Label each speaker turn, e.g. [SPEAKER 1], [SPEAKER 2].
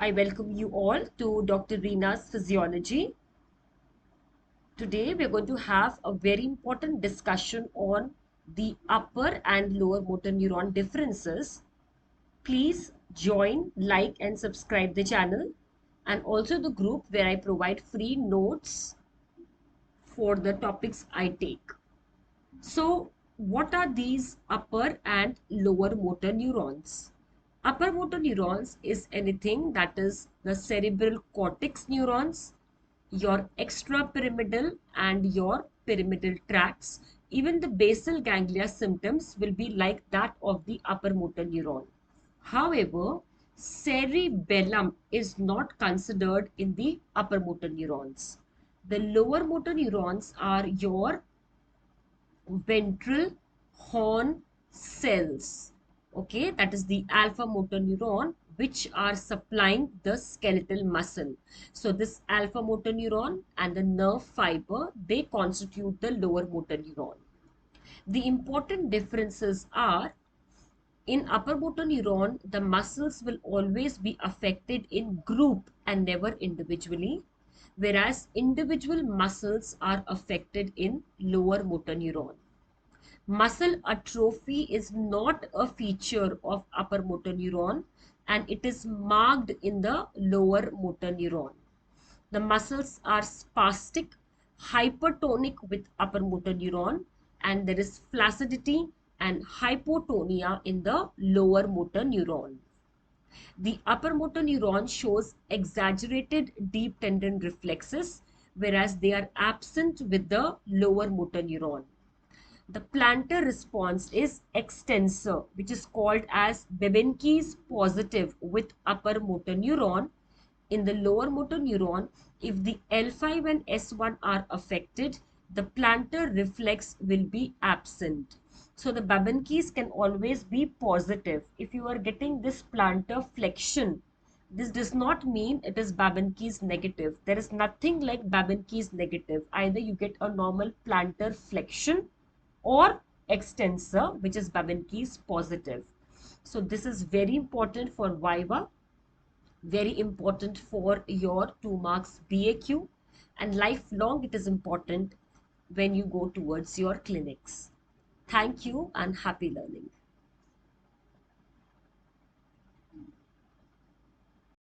[SPEAKER 1] I welcome you all to Dr. Reena's Physiology. Today we are going to have a very important discussion on the upper and lower motor neuron differences. Please join, like and subscribe the channel and also the group where I provide free notes for the topics I take. So what are these upper and lower motor neurons? Upper motor neurons is anything that is the cerebral cortex neurons, your extrapyramidal and your pyramidal tracts. Even the basal ganglia symptoms will be like that of the upper motor neuron. However, cerebellum is not considered in the upper motor neurons. The lower motor neurons are your ventral horn cells. Okay, that is the alpha motor neuron, which are supplying the skeletal muscle. So this alpha motor neuron and the nerve fiber, they constitute the lower motor neuron. The important differences are, in upper motor neuron, the muscles will always be affected in group and never individually, whereas individual muscles are affected in lower motor neuron. Muscle atrophy is not a feature of upper motor neuron and it is marked in the lower motor neuron. The muscles are spastic, hypertonic with upper motor neuron, and there is flaccidity and hypotonia in the lower motor neuron. The upper motor neuron shows exaggerated deep tendon reflexes, whereas they are absent with the lower motor neuron. The plantar response is extensor, which is called as Bebinski's positive with upper motor neuron. In the lower motor neuron, if the L5 and S1 are affected, the plantar reflex will be absent. So the Babinski's can always be positive. If you are getting this plantar flexion, this does not mean it is Babinski's negative. There is nothing like Babinski's negative. Either you get a normal plantar flexion or extensor, which is Babinski's positive. So this is very important for Viva, very important for your 2 marks BAQ, and lifelong it is important when you go towards your clinics. Thank you and happy learning.